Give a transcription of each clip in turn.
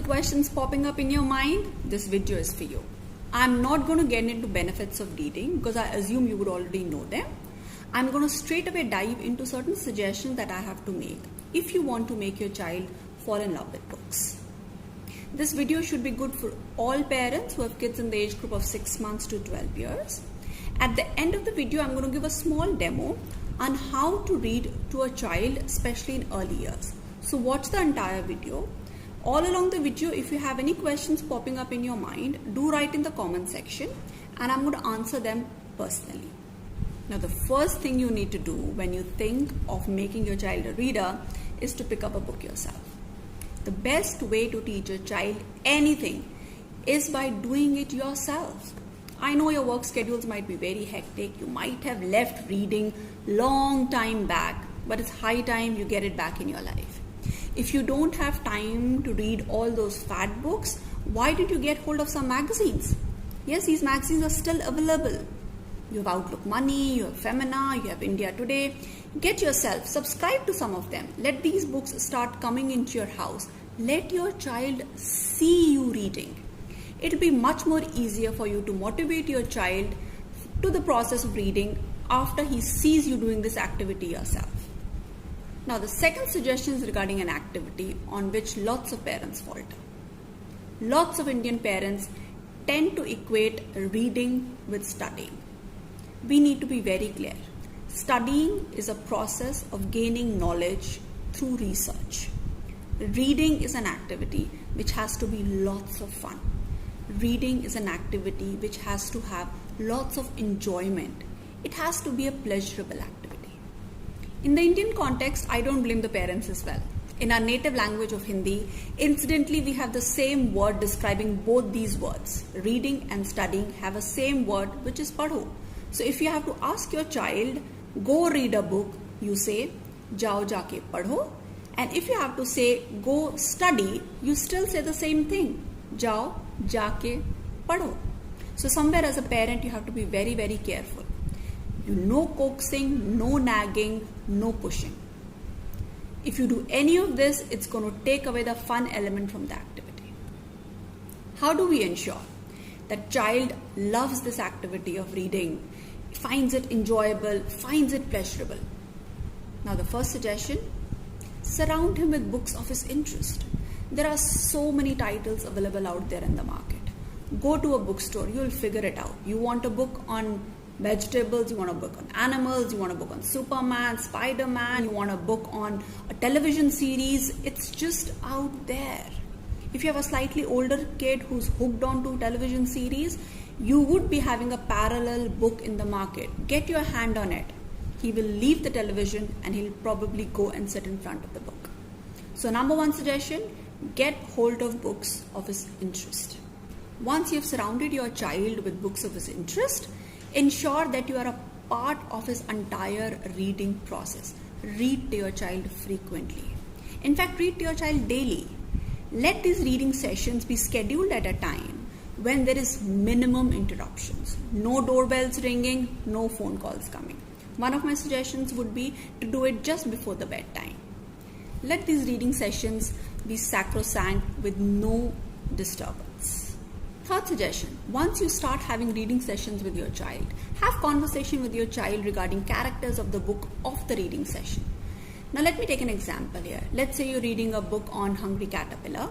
questions popping up in your mind, this video is for you. I'm not going to get into benefits of reading because I assume you would already know them. I'm going to straight away dive into certain suggestions that I have to make if you want to make your child fall in love with books. This video should be good for all parents who have kids in the age group of 6 months to 12 years. At the end of the video, I'm going to give a small demo on how to read to a child, especially in early years. So watch the entire video. All along the video, if you have any questions popping up in your mind, do write in the comment section and I'm going to answer them personally. Now, the first thing you need to do when you think of making your child a reader is to pick up a book yourself. The best way to teach a child anything is by doing it yourself. I know your work schedules might be very hectic. You might have left reading long time back, but it's high time you get it back in your life. If you don't have time to read all those fat books, why did you get hold of some magazines? Yes, these magazines are still available. You have Outlook Money, you have Femina, you have India Today. Get yourself, subscribe to some of them. Let these books start coming into your house. Let your child see you reading. It'll be much more easier for you to motivate your child to the process of reading after he sees you doing this activity yourself. Now, the second suggestion is regarding an activity on which lots of parents falter. Lots of Indian parents tend to equate reading with studying. We need to be very clear. Studying is a process of gaining knowledge through research. Reading is an activity which has to be lots of fun. Reading is an activity which has to have lots of enjoyment. It has to be a pleasurable activity. In the Indian context, I don't blame the parents as well. In our native language of Hindi, incidentally, we have the same word describing both these words. Reading and studying have a same word, which is padho. So if you have to ask your child, go read a book, you say, jao jaake padho. And if you have to say, go study, you still say the same thing, jao jaake padho. So somewhere as a parent, you have to be very, very careful. No coaxing, no nagging, no pushing. If you do any of this, it's going to take away the fun element from the activity. How do we ensure that child loves this activity of reading, finds it enjoyable, finds it pleasurable? Now, the first suggestion, surround him with books of his interest. There are so many titles available out there in the market. Go to a bookstore, you'll figure it out. You want a book on vegetables, you want a book on animals, you want a book on Superman, Spider-Man, you want a book on a television series. It's just out there. If you have a slightly older kid who's hooked onto television series, you would be having a parallel book in the market. Get your hand on it. He will leave the television and he'll probably go and sit in front of the book. So number one suggestion, get hold of books of his interest. Once you've surrounded your child with books of his interest, ensure that you are a part of his entire reading process. Read to your child frequently. In fact, read to your child daily. Let these reading sessions be scheduled at a time when there is minimum interruptions. No doorbells ringing, no phone calls coming. One of my suggestions would be to do it just before the bedtime. Let these reading sessions be sacrosanct with no disturbance. Third suggestion, once you start having reading sessions with your child, have conversation with your child regarding characters of the book of the reading session. Now let me take an example here. Let's say you're reading a book on Hungry Caterpillar.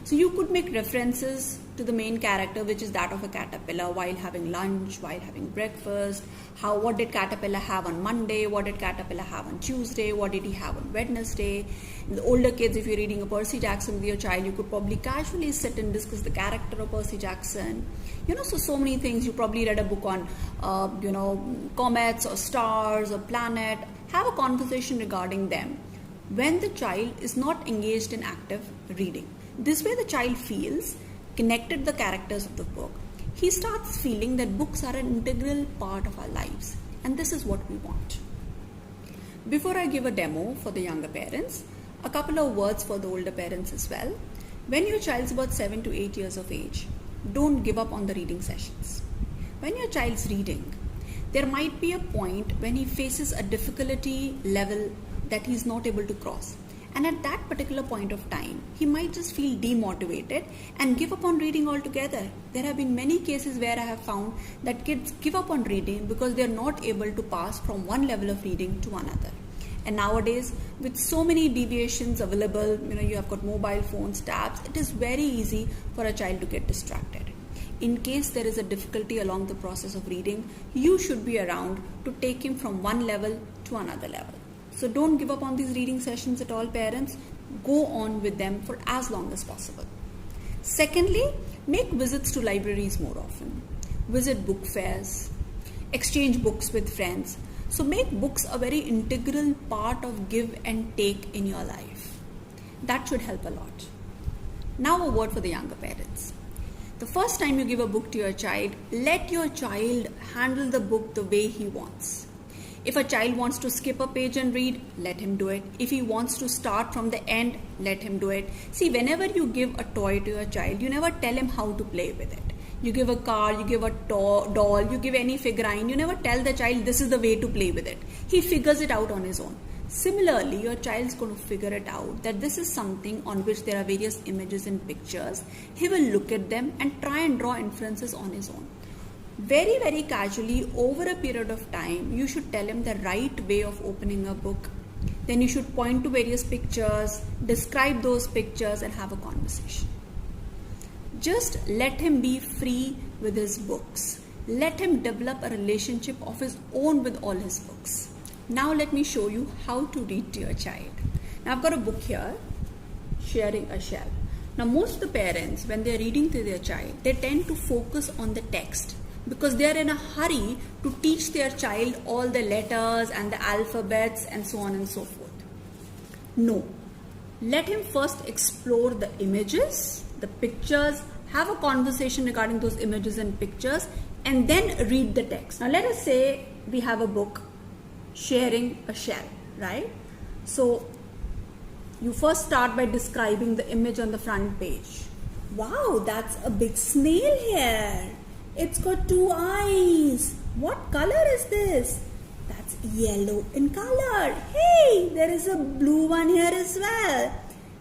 So you could make references to the main character, which is that of a caterpillar, while having lunch, while having breakfast. What did caterpillar have on Monday? What did caterpillar have on Tuesday? What did he have on Wednesday? And the older kids, if you're reading a Percy Jackson with your child, you could probably casually sit and discuss the character of Percy Jackson. So many things. You probably read a book on, comets or stars or planet. Have a conversation regarding them when the child is not engaged in active reading. This way the child feels connected to the characters of the book. He starts feeling that books are an integral part of our lives, and this is what we want. Before I give a demo for the younger parents, a couple of words for the older parents as well. When your child's about 7 to 8 years of age, don't give up on the reading sessions. When your child's reading, there might be a point when he faces a difficulty level that he's not able to cross. And at that particular point of time, he might just feel demotivated and give up on reading altogether. There have been many cases where I have found that kids give up on reading because they are not able to pass from one level of reading to another. And nowadays, with so many deviations available, you have got mobile phones, tabs, it is very easy for a child to get distracted. In case there is a difficulty along the process of reading, you should be around to take him from one level to another level. So don't give up on these reading sessions at all, parents. Go on with them for as long as possible. Secondly, make visits to libraries more often. Visit book fairs, exchange books with friends. So make books a very integral part of give and take in your life. That should help a lot. Now a word for the younger parents. The first time you give a book to your child, let your child handle the book the way he wants. If a child wants to skip a page and read, let him do it. If he wants to start from the end, let him do it. See, whenever you give a toy to your child, you never tell him how to play with it. You give a car, you give a doll, you give any figurine, you never tell the child this is the way to play with it. He figures it out on his own. Similarly, your child is going to figure it out that this is something on which there are various images and pictures. He will look at them and try and draw inferences on his own. Very, very casually, over a period of time, you should tell him the right way of opening a book. Then you should point to various pictures, describe those pictures and have a conversation. Just let him be free with his books. Let him develop a relationship of his own with all his books. Now let me show you how to read to your child. Now I've got a book here, Sharing a Shell. Now most of the parents, when they're reading to their child, they tend to focus on the text because they're in a hurry to teach their child all the letters and the alphabets and so on and so forth. No. Let him first explore the images, the pictures, have a conversation regarding those images and pictures, and then read the text. Now let us say we have a book, Sharing a Shell, right? So you first start by describing the image on the front page. Wow, that's a big snail here. It's got 2 eyes. What color is this? That's yellow in color. Hey, there is a blue one here as well.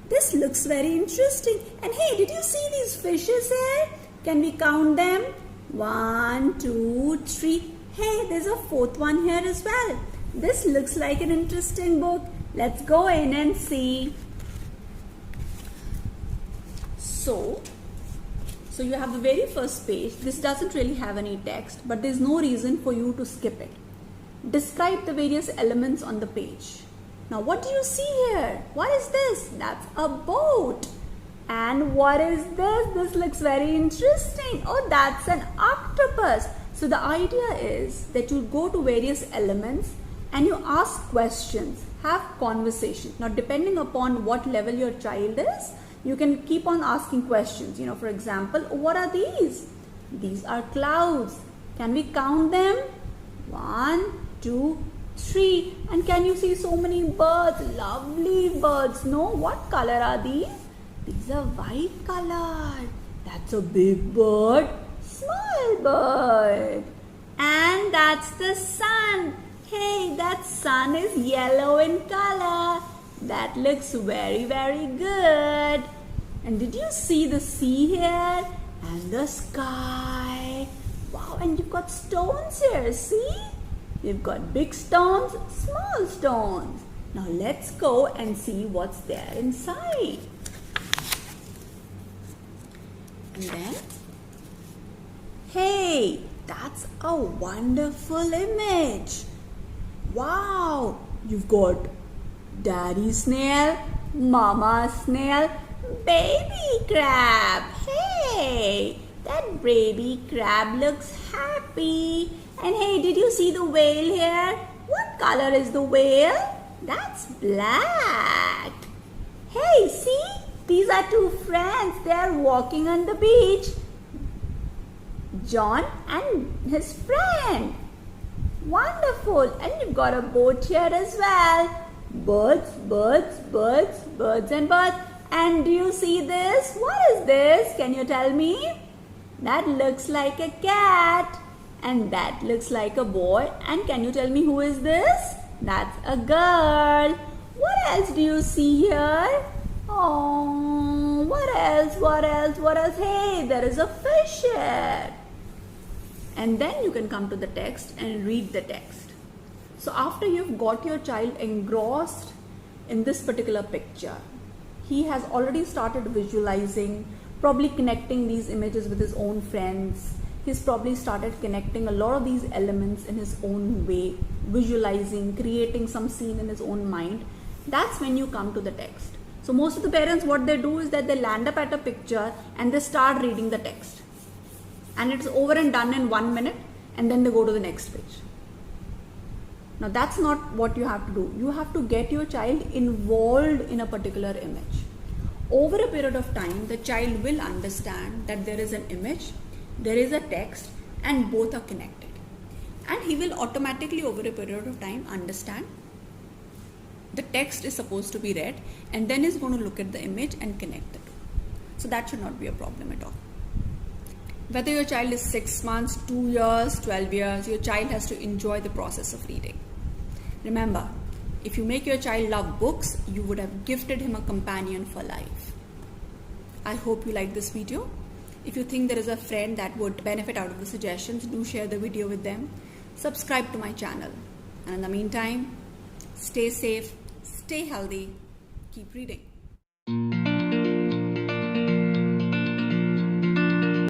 This looks very interesting. And hey, did you see these fishes here? Can we count them? 1, 2, 3. Hey, there's a 4th one here as well. This looks like an interesting book. Let's go in and see. So you have the very first page. This doesn't really have any text, but there's no reason for you to skip it. Describe the various elements on the page. Now what do you see here? What is this? That's a boat. And what is this? This looks very interesting. Oh, that's an octopus. So the idea is that you go to various elements and you ask questions, have conversations. Now depending upon what level your child is, you can keep on asking questions. For example, what are these? These are clouds. Can we count them? 1, 2, 3. And can you see so many birds? Lovely birds. No, what color are these? These are white colored. That's a big bird. Small bird. And that's the sun. Hey, that sun is yellow in color. That looks very, very good. And did you see the sea here? And the sky. Wow, and you've got stones here, see? You've got big stones, small stones. Now let's go and see what's there inside. And then, hey, that's a wonderful image. Wow, you've got daddy snail, mama snail, baby crab. Hey, that baby crab looks happy. And hey, did you see the whale here? What color is the whale? That's black. Hey, see? These are 2 friends. They are walking on the beach. John and his friend. Wonderful. And you've got a boat here as well. Birds, birds, birds, birds and birds. And do you see this? What is this? Can you tell me? That looks like a cat. And that looks like a boy. And can you tell me who is this? That's a girl. What else do you see here? Oh, what else? What else? What else? Hey, there is a fish here. And then you can come to the text and read the text. So after you've got your child engrossed in this particular picture, he has already started visualizing, probably connecting these images with his own friends. He's probably started connecting a lot of these elements in his own way, visualizing, creating some scene in his own mind. That's when you come to the text. So most of the parents, what they do is that they land up at a picture and they start reading the text. And it's over and done in 1 minute, and then they go to the next page. Now that's not what you have to do. You have to get your child involved in a particular image. Over a period of time, the child will understand that there is an image, there is a text, and both are connected. And he will automatically, over a period of time, understand the text is supposed to be read, and then is going to look at the image and connect the two. So that should not be a problem at all. Whether your child is 6 months, 2 years, 12 years, your child has to enjoy the process of reading. Remember, if you make your child love books, you would have gifted him a companion for life. I hope you like this video. If you think there is a friend that would benefit out of the suggestions, do share the video with them. Subscribe to my channel. And in the meantime, stay safe, stay healthy, keep reading.